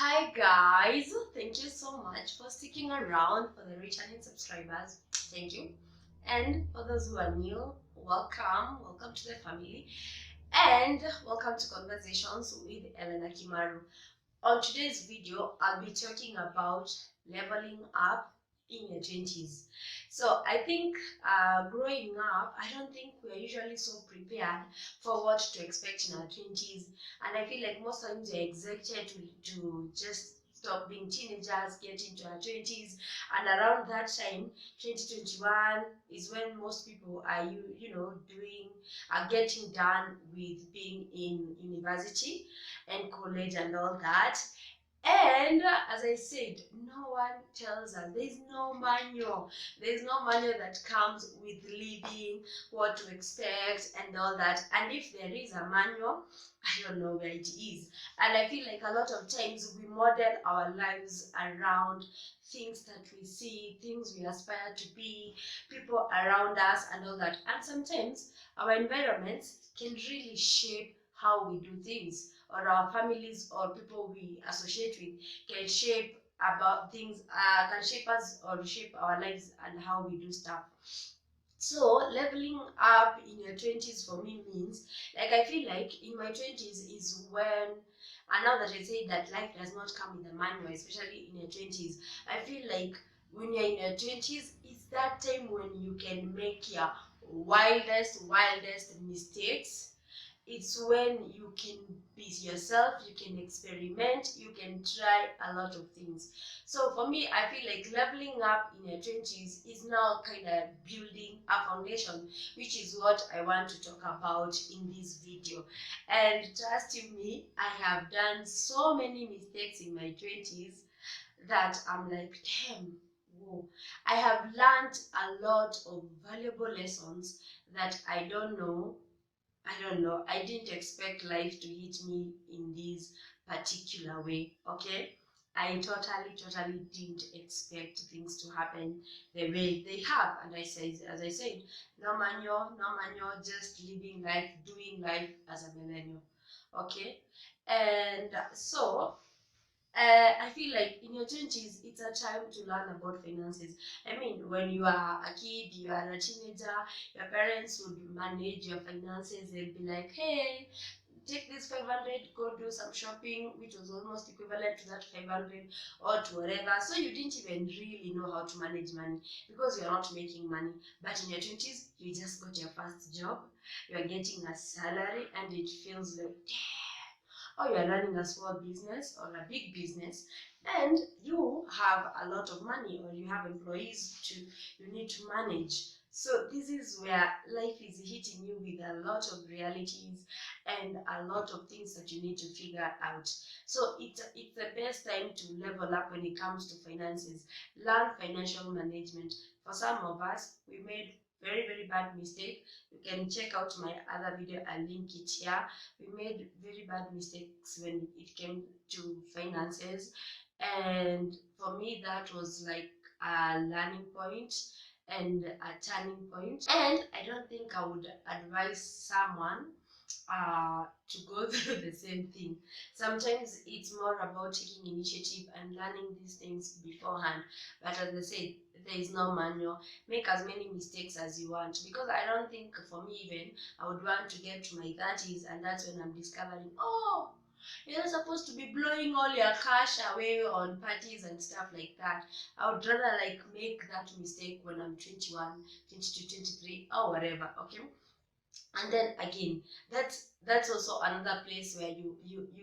Hi guys, thank you so much for sticking around. For the returning subscribers, thank you. And for those who are new, welcome to the family, and welcome to Conversations with Elena Kimaru. On today's video, I'll be talking about leveling up in your 20s. So I think growing up, I don't think we're usually so prepared for what to expect in our 20s. And I feel like most times we're excited to just stop being teenagers, get into our 20s. And around that time, 2021 is when most people are, are getting done with being in university and college and all that. And as I said, no one tells us. There's no manual that comes with living, what to expect, and all that. And if there is a manual, I don't know where it is. And I feel like a lot of times we model our lives around things that we see, things we aspire to be, people around us, and all that. And sometimes our environments can really shape how we do things, or our families or people we associate with can shape about things, can shape us or shape our lives and how we do stuff. So leveling up in your 20s for me means, like, I feel like in my 20s is when, and now that I say that life does not come with a manual, especially in your 20s, I feel like when you're in your 20s, it's that time when you can make your wildest mistakes. It's when you can be yourself, you can experiment, you can try a lot of things. So for me, I feel like leveling up in your 20s is now kind of building a foundation, which is what I want to talk about in this video. And trust you me, I have done so many mistakes in my 20s that I'm like, damn, whoa. I have learned a lot of valuable lessons that I don't know. I didn't expect life to hit me in this particular way, okay? I totally didn't expect things to happen the way they have. And as I said, no manual, just living life, doing life as a millennial, okay? And so, I feel like in your 20s, it's a time to learn about finances. I mean, when you are a kid, you are a teenager, your parents would manage your finances. They'll be like, hey, take this 500, go do some shopping, which was almost equivalent to that 500 or to whatever. So you didn't even really know how to manage money because you're not making money. But in your 20s, you just got your first job, you're getting a salary, and it feels like, or you're running a small business or a big business, and you have a lot of money, or you have employees you need to manage. So this is where life is hitting you with a lot of realities and a lot of things that you need to figure out. So it's the best time to level up when it comes to finances. Learn financial management. For some of us, we made very bad mistake. You can check out my other video, I'll link it here. We made very bad mistakes when it came to finances, and for me that was like a learning point and a turning point. And I don't think I would advise someone to go through the same thing. Sometimes it's more about taking initiative and learning these things beforehand. But as I said, there is no manual. Make as many mistakes as you want, because I don't think, for me even, I would want to get to my 30s and that's when I'm discovering, oh, you're not supposed to be blowing all your cash away on parties and stuff like that. I would rather like make that mistake when I'm 21, 22, 23, or whatever, okay? And then again, that's also another place where you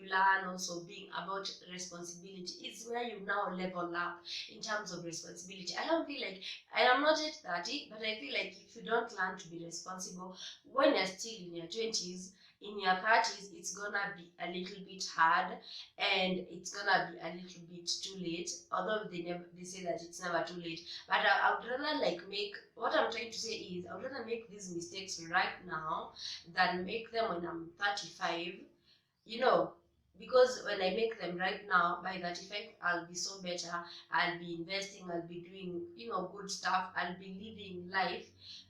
learn also being about responsibility. It's where you now level up in terms of responsibility. I don't feel like, I am not yet 30, but I feel like if you don't learn to be responsible when you're still in your 20s, in your 30s it's gonna be a little bit hard, and it's gonna be a little bit too late. Although they say that it's never too late, but I would rather like make, what I'm trying to say is, I would rather make these mistakes right now than make them when I'm 35. You know, because when I make them right now, by that effect, I'll be so better. I'll be investing, I'll be doing, good stuff. I'll be living life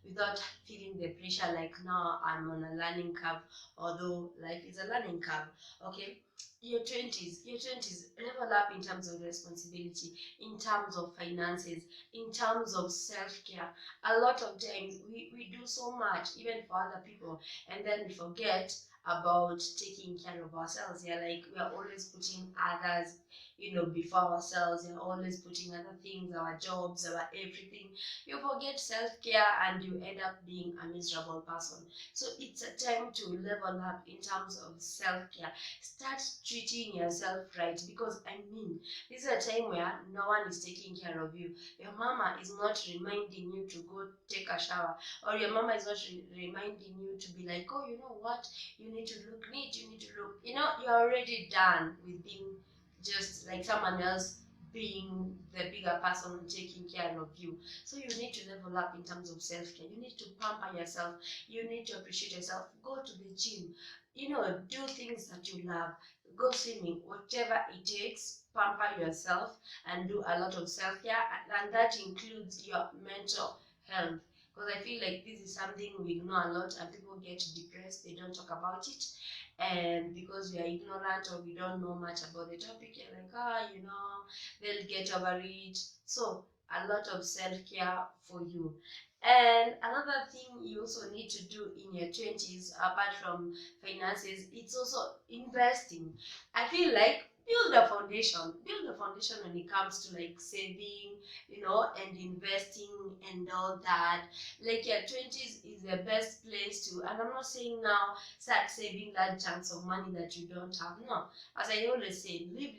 without feeling the pressure like now I'm on a learning curve, although life is a learning curve. Okay. Your 20s level up in terms of responsibility, in terms of finances, in terms of self-care. A lot of times we do so much, even for other people, and then we forget about taking care of ourselves. Yeah, like we are always putting others, before ourselves. You're always putting other things, our jobs, our everything. You forget self-care and you end up being a miserable person. So it's a time to level up in terms of self-care. Start treating yourself right, because this is a time where no one is taking care of you. Your mama is not reminding you to go take a shower, or your mama is not reminding you to be like, oh, you know what, you need to look neat, you need to look, you're already done with being just like someone else, being the bigger person taking care of you. So you need to level up in terms of self-care. You need to pamper yourself. You need to appreciate yourself. Go to the gym. Do things that you love. Go swimming, whatever it takes. Pamper yourself and do a lot of self-care, and that includes your mental health. Because I feel like this is something we ignore a lot, and people get depressed. They don't talk about it, and because we are ignorant or we don't know much about the topic, you're like, they'll get over it. So a lot of self-care for you. And another thing you also need to do in your 20s, apart from finances, it's also investing. I feel like build a foundation when it comes to like saving, and investing and all that. Like your 20s is the best place to, and I'm not saying now start saving large chunks of money that you don't have. No, as I always say, live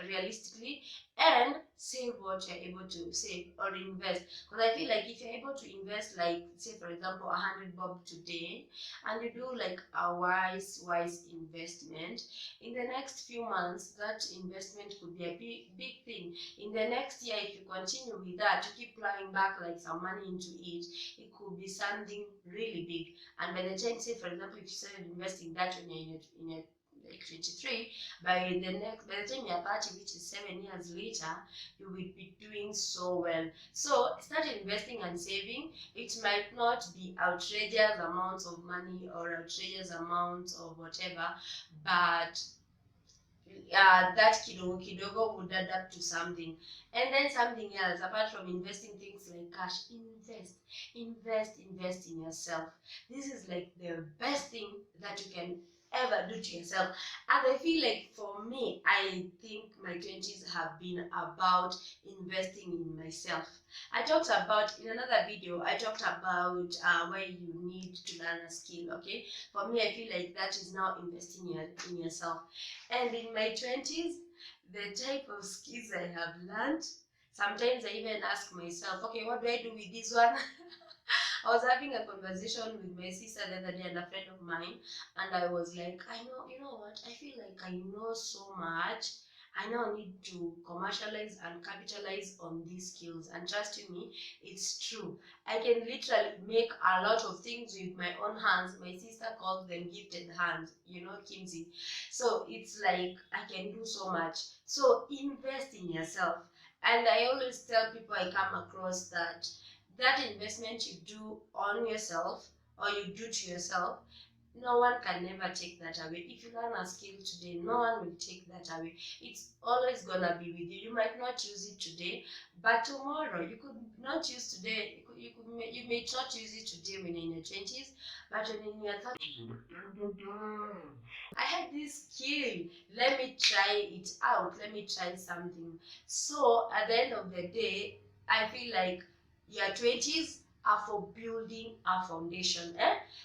realistically and save what you're able to save or invest. Because I feel like if you're able to invest, like say for example, 100 bob today, and you do like a wise investment, in the next few months, that investment could be a big thing. In the next year, if you continue with that, you keep plowing back like some money into it, it could be something really big. And by the time, say for example, if you started investing that when you're in a like 23, by the time you're 30, which is 7 years later, you will be doing so well. So start investing and saving. It might not be outrageous amounts of money or outrageous amounts of whatever, but that kidogo kidogo would add up to something. And then something else, apart from investing things like cash, invest in yourself. This is like the best thing that you can ever do to yourself. And I feel like for me, I think my 20s have been about investing in myself. I talked about in another video, I talked about why you need to learn a skill. Okay, for me, I feel like that is now investing in yourself. And in my 20s, the type of skills I have learned, sometimes I even ask myself, okay, what do I do with this one? I was having a conversation with my sister the other day and a friend of mine, and I was like, you know what? I feel like I know so much. I now need to commercialize and capitalize on these skills. And trust you me, it's true. I can literally make a lot of things with my own hands. My sister calls them gifted hands, Kimsey. So it's like I can do so much. So invest in yourself. And I always tell people I come across that investment you do on yourself or you do to yourself, no one can never take that away. If you learn a skill today, no one will take that away. It's always gonna be with you. You might not use it today, but tomorrow you could not use today. You may not use it today when you're in your 20s, but when you're 30, I had this skill. Let me try it out. Let me try something. So at the end of the day, I feel like your 20s are for building a foundation.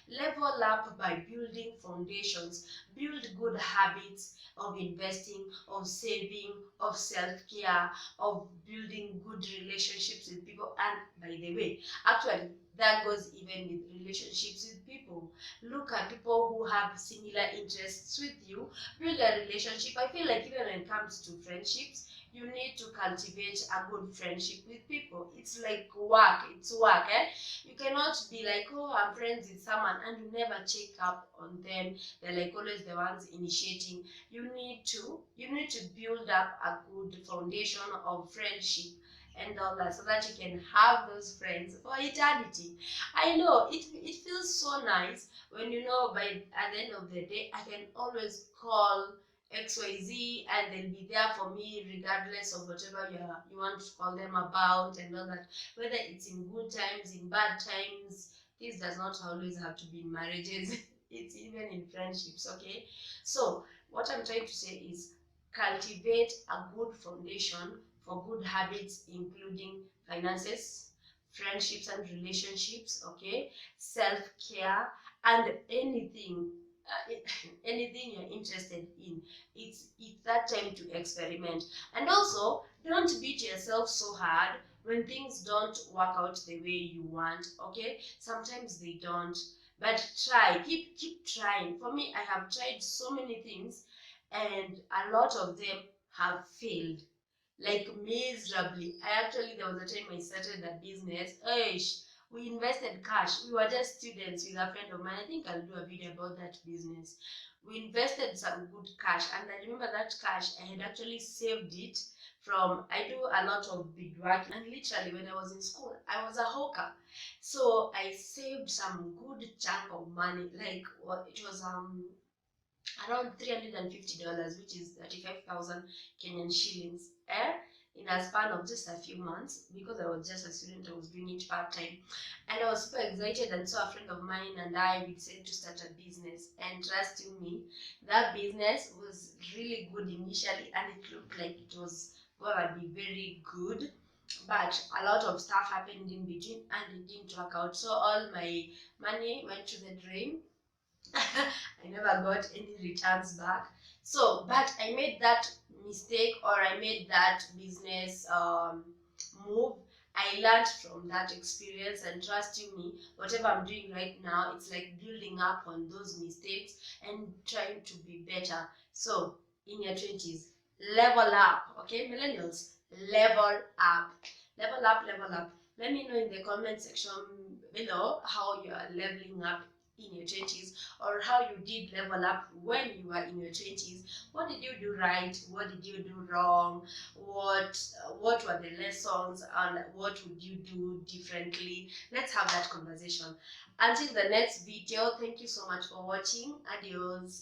Level up by building foundations. Build good habits of investing, of saving, of self-care, of building good relationships with people. And by the way, actually, that goes even with relationships with people. Look at people who have similar interests with you. Build a relationship. I feel like even when it comes to friendships, you need to cultivate a good friendship with people. It's like work, it's work. You cannot be like, oh, I'm friends with someone and you never check up on them. They're like always the ones initiating. You need to build up a good foundation of friendship and all that, so that you can have those friends for eternity. I know it feels so nice when you know by at the end of the day I can always call XYZ and they'll be there for me regardless of whatever you want to call them about and all that. Whether it's in good times, in bad times, this does not always have to be in marriages. It's even in friendships, okay? So what I'm trying to say is cultivate a good foundation for good habits, including finances, friendships and relationships, okay, self-care, and anything, uh, anything you're interested in. It's that time to experiment. And also, don't beat yourself so hard when things don't work out the way you want, okay? Sometimes they don't, but try, keep trying. For me, I have tried so many things and a lot of them have failed, like miserably. There was a time I started a business. Eish, we invested cash. We were just students with a friend of mine. I think I'll do a video about that business. We invested some good cash, and I remember that cash I had actually saved it from. I do a lot of beadwork, and literally when I was in school, I was a hawker. So I saved some good chunk of money. Like what it was around $350, which is 35,000 Kenyan shillings, in a span of just a few months. Because I was just a student, I was doing it part time, and I was super excited. And so a friend of mine and I, we decided to start a business. And trust you me, that business was really good initially, and it looked like it was gonna be very good. But a lot of stuff happened in between, and it didn't work out. So all my money went to the drain. I never got any returns back. So, but I made that mistake, or I made that business move. I learned from that experience, and trust you me, whatever I'm doing right now, it's like building up on those mistakes and trying to be better. So, in your 20s, level up, okay, millennials, level up, level up, level up. Let me know in the comment section below how you are leveling up in your 20s, or how you did level up when you were in your 20s. What did you do right? What did you do wrong? What were the lessons, and what would you do differently? Let's have that conversation. Until the next video, thank you so much for watching. Adios.